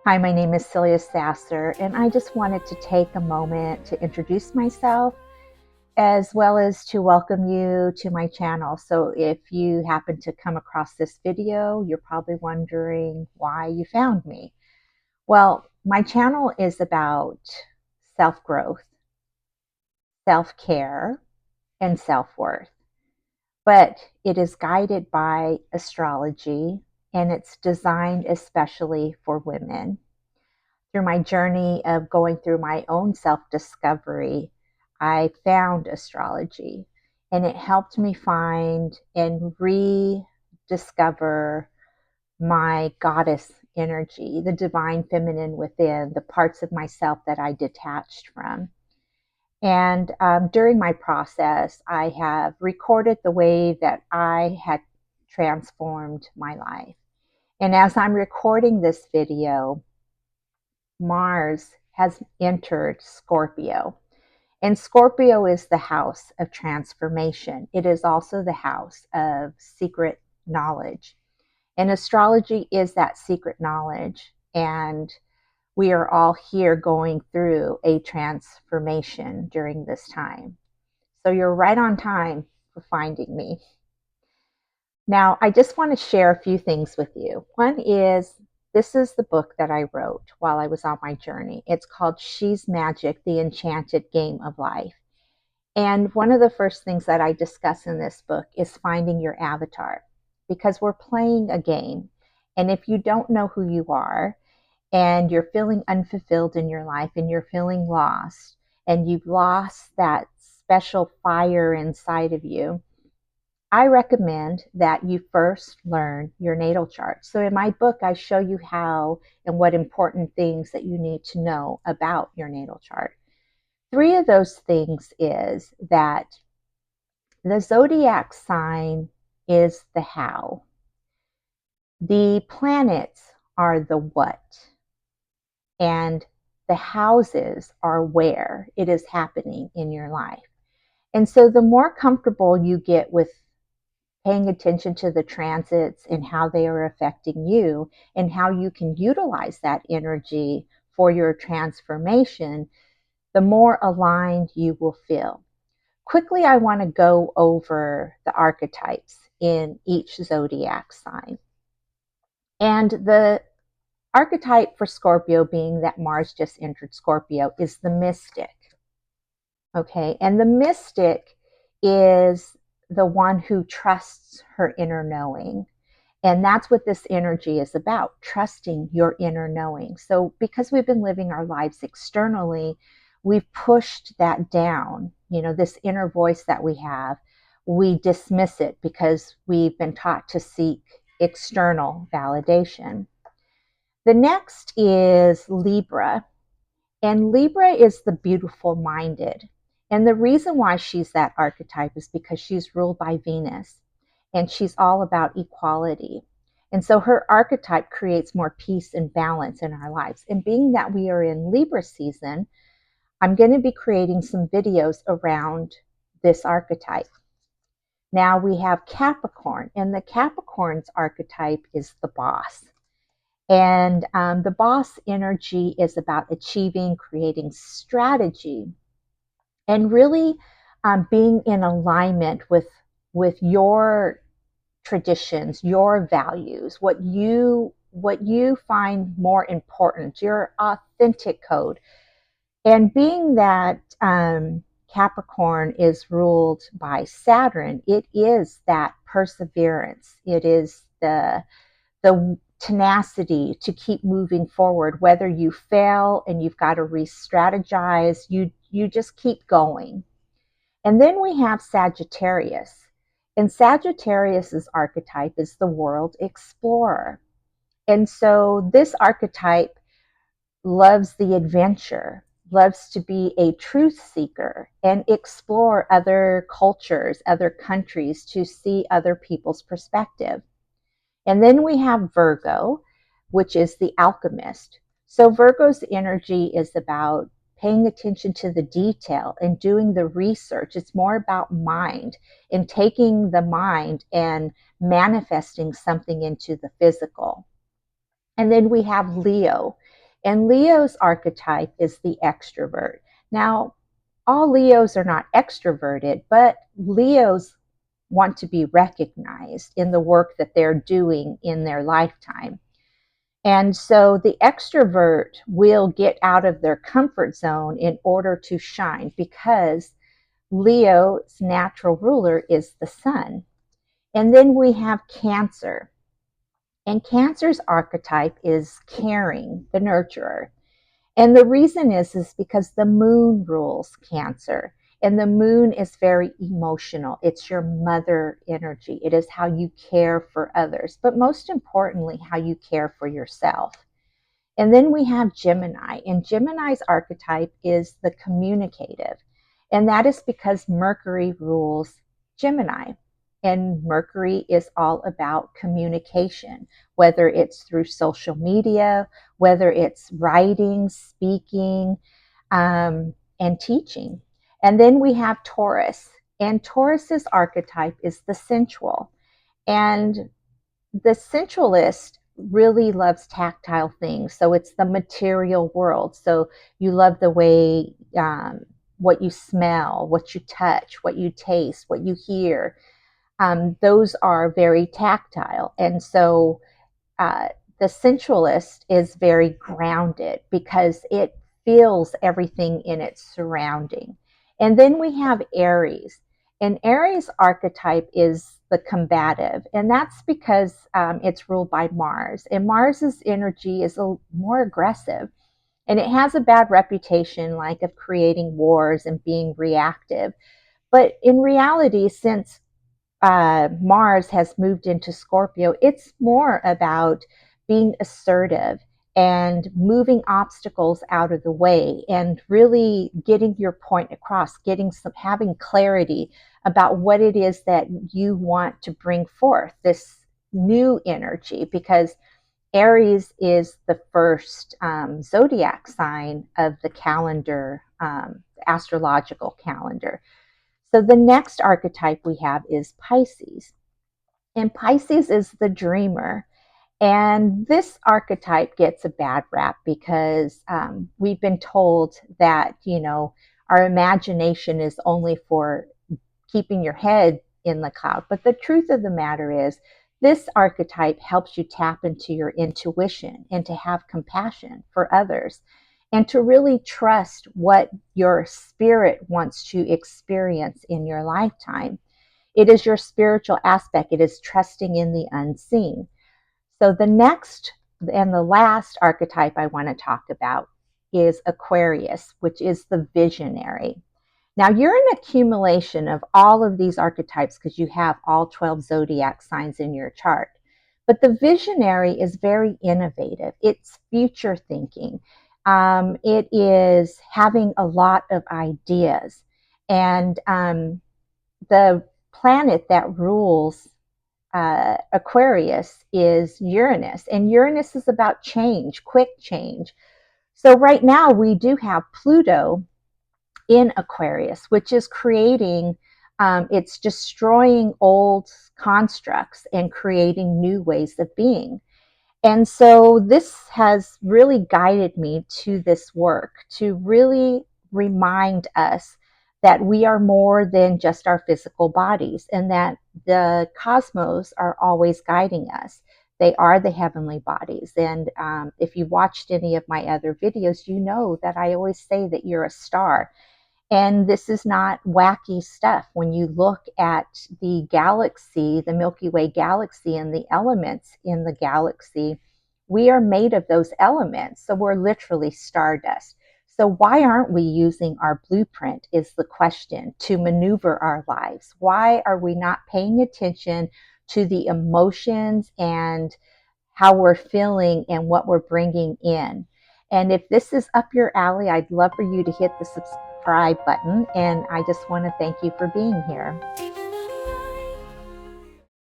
Hi, my name is Celia Sasser, and I just wanted to take a moment to introduce myself as well as to welcome you to my channel. So if you happen to come across this video, you're probably wondering why you found me. Well, my channel is about self-growth, self-care, and self-worth, but it is guided by astrology, and it's designed especially for women. Through my journey of going through my own self-discovery, I found astrology, and it helped me find and rediscover my goddess energy, the divine feminine within, the parts of myself that I detached from. And during my process, I have recorded the way that I had transformed my life. And as I'm recording this video, Mars has entered Scorpio. And Scorpio is the house of transformation. It is also the house of secret knowledge. And astrology is that secret knowledge. And we are all here going through a transformation during this time. So you're right on time for finding me. Now, I just want to share a few things with you. One is, this is the book that I wrote while I was on my journey. It's called She's Magic, the Enchanted Game of Life. And one of the first things that I discuss in this book is finding your avatar, because we're playing a game. And if you don't know who you are, and you're feeling unfulfilled in your life, and you're feeling lost, and you've lost that special fire inside of you, I recommend that you first learn your natal chart. So in my book, I show you how and what important things that you need to know about your natal chart. Three of those things is that the zodiac sign is the how. The planets are the what. And the houses are where it is happening in your life. And so the more comfortable you get with paying attention to the transits and how they are affecting you and how you can utilize that energy for your transformation, the more aligned you will feel. Quickly, I want to go over the archetypes in each zodiac sign. And the archetype for Scorpio, being that Mars just entered Scorpio, is the mystic. Okay, and the mystic is the one who trusts her inner knowing. And that's what this energy is about, trusting your inner knowing. So because we've been living our lives externally, we've pushed that down. This inner voice that we have, we dismiss it because we've been taught to seek external validation. The next is Libra. And Libra is the beautiful minded. And the reason why she's that archetype is because she's ruled by Venus, and she's all about equality. And so her archetype creates more peace and balance in our lives. And being that we are in Libra season, I'm going to be creating some videos around this archetype. Now we have Capricorn, and the Capricorn's archetype is the boss. And the boss energy is about achieving, creating strategy, and really being in alignment with your traditions, your values, what you find more important, your authentic code. And being that Capricorn is ruled by Saturn, it is that perseverance. It is the tenacity to keep moving forward. Whether you fail and you've got to re-strategize, you just keep going. And then we have Sagittarius. And Sagittarius's archetype is the world explorer. And so this archetype loves the adventure, loves to be a truth seeker and explore other cultures, other countries, to see other people's perspective. And then we have Virgo, which is the alchemist. So Virgo's energy is about paying attention to the detail and doing the research. It's more about mind and taking the mind and manifesting something into the physical. And then we have Leo. And Leo's archetype is the extrovert. Now, all Leos are not extroverted, but Leos want to be recognized in the work that they're doing in their lifetime. And so the extrovert will get out of their comfort zone in order to shine, because Leo's natural ruler is the sun. And then we have Cancer. And Cancer's archetype is caring, the nurturer. And the reason is because the moon rules Cancer. And the moon is very emotional. It's your mother energy. It is how you care for others, but most importantly, how you care for yourself. And then we have Gemini, and Gemini's archetype is the communicative. And that is because Mercury rules Gemini. And Mercury is all about communication, whether it's through social media, whether it's writing, speaking, and teaching. And then we have Taurus, and Taurus's archetype is the sensual. And the sensualist really loves tactile things. So it's the material world. So you love the way, what you smell, what you touch, what you taste, what you hear. Those are very tactile. And so uh, the sensualist is very grounded because it feels everything in its surrounding. And then we have Aries. And Aries archetype is the combative, and that's because it's ruled by Mars. And Mars's energy is more aggressive, and it has a bad reputation, like of creating wars and being reactive. But in reality, since Mars has moved into Scorpio, it's more about being assertive and moving obstacles out of the way and really getting your point across, having clarity about what it is that you want to bring forth, this new energy, because Aries is the first zodiac sign of the calendar, astrological calendar. So the next archetype we have is Pisces. And Pisces is the dreamer. And this archetype gets a bad rap because we've been told that, our imagination is only for keeping your head in the cloud. But the truth of the matter is, this archetype helps you tap into your intuition and to have compassion for others and to really trust what your spirit wants to experience in your lifetime. It is your spiritual aspect. It is trusting in the unseen. So the next and the last archetype I want to talk about is Aquarius, which is the visionary. Now, you're an accumulation of all of these archetypes because you have all 12 zodiac signs in your chart. But the visionary is very innovative. It's future thinking. It is having a lot of ideas. And the planet that rules Aquarius is Uranus. And Uranus is about change, quick change. So right now we do have Pluto in Aquarius, which is creating, it's destroying old constructs and creating new ways of being. And so this has really guided me to this work to really remind us that we are more than just our physical bodies and that the cosmos are always guiding us. They are the heavenly bodies. And if you watched any of my other videos, you know that I always say that you're a star. And this is not wacky stuff. When you look at the galaxy, the Milky Way galaxy, and the elements in the galaxy, we are made of those elements. So we're literally stardust. So why aren't we using our blueprint is the question to maneuver our lives. Why are we not paying attention to the emotions and how we're feeling and what we're bringing in? And if this is up your alley, I'd love for you to hit the subscribe button. And I just want to thank you for being here.